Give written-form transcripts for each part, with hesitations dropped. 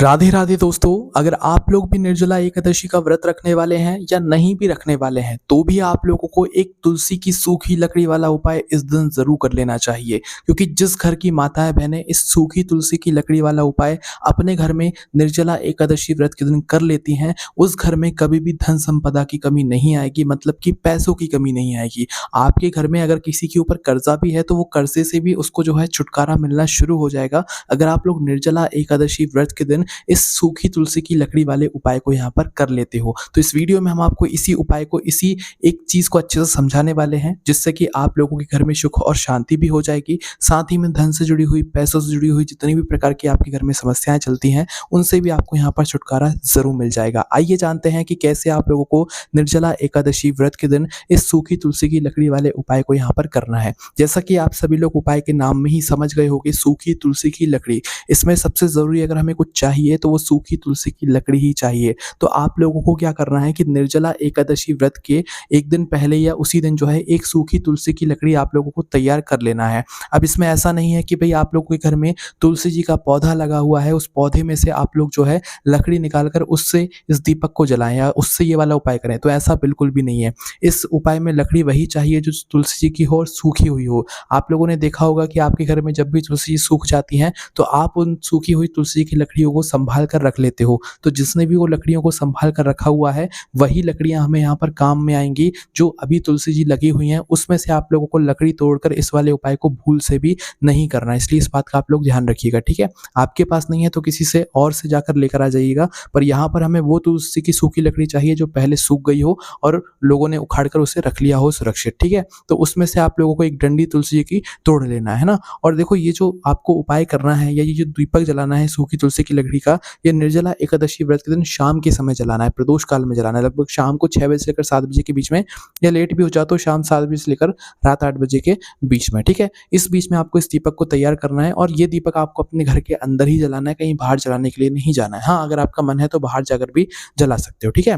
राधे राधे दोस्तों। अगर आप लोग भी निर्जला एकादशी का व्रत रखने वाले हैं या नहीं भी रखने वाले हैं तो भी आप लोगों को एक तुलसी की सूखी लकड़ी वाला उपाय इस दिन जरूर कर लेना चाहिए, क्योंकि जिस घर की माताएं बहनें इस सूखी तुलसी की लकड़ी वाला उपाय अपने घर में निर्जला एकादशी व्रत के दिन कर लेती हैं, उस घर में कभी भी धन संपदा की कमी नहीं आएगी, मतलब कि पैसों की कमी नहीं आएगी। आपके घर में अगर किसी के ऊपर कर्जा भी है तो वो कर्जे से भी उसको जो है छुटकारा मिलना शुरू हो जाएगा, अगर आप लोग निर्जला एकादशी व्रत के दिन इस सूखी तुलसी की लकड़ी वाले उपाय को यहाँ पर कर लेते हो। तो इस वीडियो में हम आपको इसी उपाय को, इसी एक चीज को अच्छे से समझाने वाले हैं, जिससे कि आप लोगों के घर में सुख और शांति भी हो जाएगी, साथ ही में धन से जुड़ी हुई, पैसों से जुड़ी हुई जितनी भी प्रकार की आपके घर में समस्याएं चलती हैं उनसे भी आपको यहाँ पर छुटकारा जरूर मिल जाएगा। आइए जानते हैं कि कैसे आप लोगों को निर्जला एकादशी व्रत के दिन इस सूखी तुलसी की लकड़ी वाले उपाय को यहाँ पर करना है। जैसा कि आप सभी लोग उपाय के नाम में ही समझ गए होंगे, सूखी तुलसी की लकड़ी, इसमें सबसे जरूरी अगर हमें कुछ चाहिए तो वो सूखी तुलसी की लकड़ी ही चाहिए। तो आप लोगों को क्या करना है कि निर्जला एकादशी व्रत के एक दिन पहले या उसी दिन जो है एक सूखी तुलसी की लकड़ी आप लोगों को तैयार कर लेना है। अब इसमें ऐसा नहीं है कि भाई आप लोगों के घर में तुलसी जी का पौधा लगा हुआ है, उस पौधे में से आप लोग जो है लकड़ी निकाल कर उससे इस दीपक को जलाएं या उससे ये वाला उपाय करें, तो ऐसा बिल्कुल भी नहीं है। इस उपाय में लकड़ी वही चाहिए जो तुलसी जी की हो और सूखी हुई हो। आप लोगों ने देखा होगा कि आपके घर में जब भी तुलसी जी सूख जाती हैं तो आप उन सूखी हुई तुलसी की लकड़ियों को संभाल कर रख लेते हो। तो जिसने भी वो लकड़ियों को संभाल कर रखा हुआ है वही लकड़ियां हमें यहाँ पर काम में आएंगी। जो अभी तुलसी जी लगी हुई हैं उसमें से आप लोगों को लकड़ी तोड़कर इस वाले उपाय को भूल से भी नहीं करना है, इसलिए इस बात का आप लोग ध्यान रखिएगा, ठीक है। आपके पास नहीं है तो किसी से और से जाकर लेकर आ जाइएगा, पर यहाँ पर हमें वो तुलसी की सूखी लकड़ी चाहिए जो पहले सूख गई हो और लोगों ने उखाड़ कर उसे रख लिया हो सुरक्षित, ठीक है। तो उसमें से आप लोगों को एक डंडी तुलसी जी की तोड़ लेना है ना। और देखो, ये जो आपको उपाय करना है या ये जो दीपक जलाना है सूखी तुलसी की लकड़ी का, ये निर्जला एकादशी व्रत के दिन शाम के समय जलाना है, प्रदोष काल में जलाना है, लगभग शाम को 6 बजे से लेकर 7 बजे के बीच में, या लेट भी हो जाए तो शाम 7 बजे से लेकर रात 8 बजे के बीच में, ठीक है। इस बीच में आपको इस दीपक को तैयार करना है और ये दीपक आपको अपने घर के अंदर ही जलाना है, कहीं बाहर जलाने के लिए नहीं जाना है। हाँ, अगर आपका मन है तो बाहर जाकर भी जला सकते हो, ठीक है।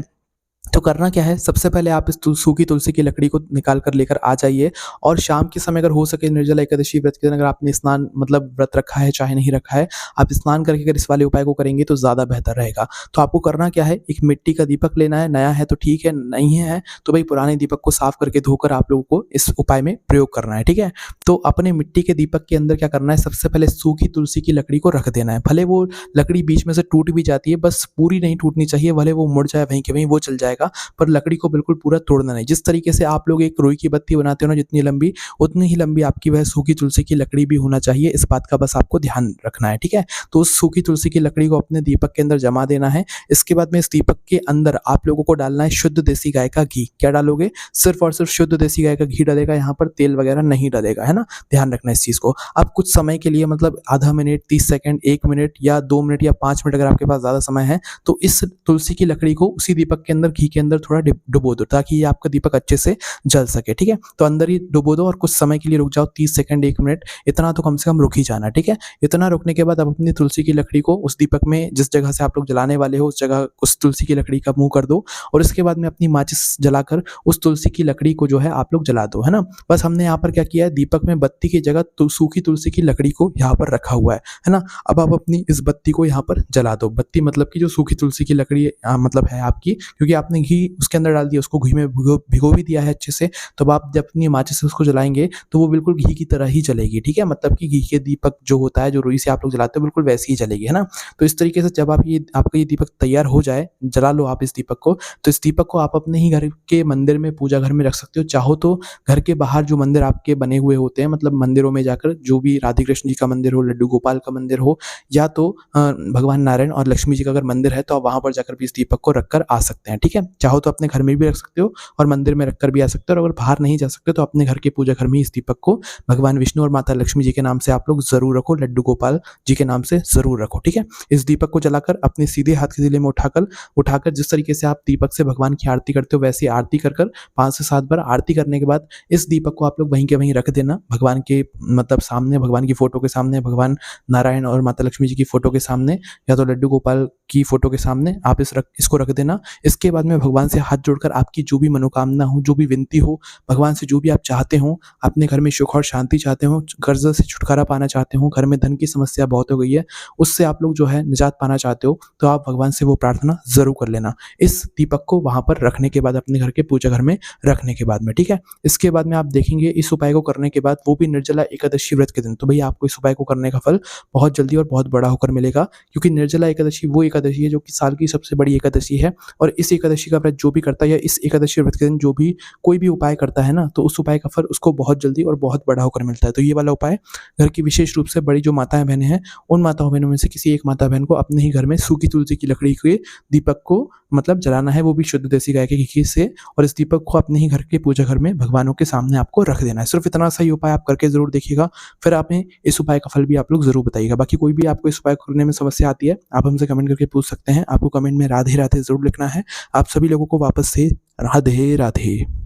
तो करना क्या है, सबसे पहले आप इस सूखी तुलसी की लकड़ी को निकाल कर लेकर आ जाइए और शाम के समय अगर हो सके निर्जला एकादशी व्रत के दिन अगर आपने स्नान मतलब व्रत रखा है चाहे नहीं रखा है, आप स्नान करके अगर इस वाले उपाय को करेंगे तो ज़्यादा बेहतर रहेगा। तो आपको करना क्या है, एक मिट्टी का दीपक लेना है, नया है तो ठीक है, नहीं है तो भाई पुराने दीपक को साफ करके धोकर आप लोगों को इस उपाय में प्रयोग करना है, ठीक है। तो अपने मिट्टी के दीपक के अंदर क्या करना है, सबसे पहले सूखी तुलसी की लकड़ी को रख देना है। भले वो लकड़ी बीच में से टूट भी जाती है, बस पूरी नहीं टूटनी चाहिए, भले वो मुड़ जाए वहीं के वहीं वो चल जाएगा, पर लकड़ी को बिल्कुल पूरा तोड़ना नहीं। जिस तरीके से आप लोग एक रुई की बत्ती बनाते हो ना, जितनी लंबी उतनी ही लंबी आपकी वह सूखी तुलसी की लकड़ी भी होना चाहिए, इस बात का बस आपको ध्यान रखना है, ठीक है। तो उस सूखी तुलसी की लकड़ी को अपने दीपक के अंदर जमा देना है। इसके बाद में इस दीपक के अंदर आप लोगों को डालना है शुद्ध देसी गाय का घी। क्या डालोगे, सिर्फ और सिर्फ शुद्ध देसी गाय का घी डालेगा, यहाँ पर तेल वगैरह नहीं डालेगा, है ना, ध्यान रखना इस चीज को। अब कुछ समय के लिए, मतलब आधा मिनट, 30 सेकंड, 1 मिनट या 2 मिनट या 5 मिनट अगर आपके पास ज्यादा समय है तो इस तुलसी की लकड़ी को उसी दीपक के अंदर घी के अंदर थोड़ा डुबो दो, ताकि ये आपका दीपक अच्छे से जल सके, ठीक है। तो अंदर ही डुबो दो और कुछ समय के लिए रुक जाओ, 30 सेकंड, 1 मिनट, इतना तो कम से कम रुक ही जाना, ठीक है। इतना रुकने के बाद आप अपनी तुलसी की लकड़ी को उस दीपक में, जिस जगह से आप लोग जलाने वाले हो उस जगह उस तुलसी की लकड़ी का मुंह कर दो और इसके बाद में अपनी माचिस जलाकर उस तुलसी की लकड़ी को जो है आप लोग जला दो, है ना। बस हमने यहाँ पर क्या किया है, दीपक में बत्ती की जगह सूखी तुलसी की लकड़ी को यहाँ पर रखा हुआ है ना। अब आप अपनी इस बत्ती को यहाँ पर जला दो। बत्ती मतलब कि जो सूखी तुलसी की लकड़ी मतलब है आपकी, क्योंकि आपने घी उसके अंदर डाल दिया, उसको घी में भिगो भी दिया है अच्छे से, तो आप जब अपनी माचिस से उसको जलाएंगे तो वो बिल्कुल घी की तरह ही जलेगी, ठीक है। मतलब कि घी के दीपक जो होता है, जो रुई से आप लोग जलाते हो, बिल्कुल वैसी ही जलेगी, है ना। तो इस तरीके से जब आपका ये दीपक तैयार हो जाए, जला लो आप इस दीपक को, तो इस दीपक को आप अपने ही घर के मंदिर में, पूजा घर में रख सकते हो। चाहो तो घर के बाहर जो मंदिर आपके बने हुए होते हैं, मतलब मंदिरों में जाकर, जो भी राधे कृष्ण जी का मंदिर हो, लड्डू गोपाल का मंदिर हो, या तो भगवान नारायण और लक्ष्मी जी का अगर मंदिर है तो आप वहां पर जाकर भी इस दीपक को रखकर आ सकते हैं, ठीक है। चाहो तो अपने घर में भी रख सकते हो और मंदिर में रखकर भी आ सकते हो, और अगर बाहर नहीं जा सकते तो अपने घर के पूजा घर में इस दीपक को भगवान विष्णु और माता लक्ष्मी जी के नाम से आप लोग जरूर रखो, लड्डू गोपाल जी के नाम से जरूर रखो, ठीक है। इस दीपक को जलाकर अपने सीधे हाथ के जिले में उठाकर जिस तरीके से आप दीपक से भगवान की आरती करते हो वैसी आरती कर 5 से 7 बार आरती करने के बाद इस दीपक को आप लोग वहीं के वहीं रख देना, भगवान के मतलब सामने, भगवान की फोटो के सामने, भगवान नारायण और माता लक्ष्मी जी की फोटो के सामने, या तो लड्डू गोपाल की फोटो के सामने आप इसको रख देना। इसके बाद में में भगवान से हाथ जोड़कर आपकी जो भी मनोकामना हो, जो भी विनती हो, भगवान से जो भी आप चाहते हो, अपने घर में सुख और शांति चाहते हो, कर्ज़ से छुटकारा पाना चाहते हो, घर में धन की समस्या बहुत हो गई है, उससे आप लोग जो है निजात पाना चाहते हो, तो आप भगवान से वो प्रार्थना ज़रूर कर लेना। इस दीपक को वहाँ पर रखने के बाद, अपने घर के पूजा घर में रखने के बाद में, ठीक है? इसके बाद में आप देखेंगे इस उपाय को करने के बाद, वो भी निर्जला एकादशी व्रत के दिन, तो भैया आपको इस उपाय को करने का फल बहुत जल्दी और बहुत बड़ा होकर मिलेगा, क्योंकि निर्जला एकादशी वो एकादशी है जो कि साल की सबसे बड़ी एकादशी है। और इस एकादशी का व्रत जो भी करता है, या इस एकादशी व्रत के दिन जो भी कोई भी उपाय करता है ना, तो उस उपाय का फल उसको बहुत जल्दी और बहुत बड़ा होकर मिलता है। तो ये वाला उपाय घर की विशेष रूप से बड़ी जो माताएँ बहनें हैं, उन माताओं बहनों में से किसी एक माता बहन को अपने ही घर में सूखी तुलसी की लकड़ी के दीपक को मतलब जलाना है, वो भी शुद्ध देसी गाय के घी से, और इस दीपक को अपने ही घर के पूजा घर में भगवानों के सामने आपको रख देना है। सिर्फ इतना सा ही उपाय आप करके ज़रूर देखिएगा, फिर आप में इस उपाय का फल भी आप लोग ज़रूर बताइएगा। बाकी कोई भी आपको इस उपाय करने में समस्या आती है, आप हमसे कमेंट करके पूछ सकते हैं। आपको कमेंट में राधे राधे ज़रूर लिखना है। आप सभी लोगों को वापस से राधे राधे।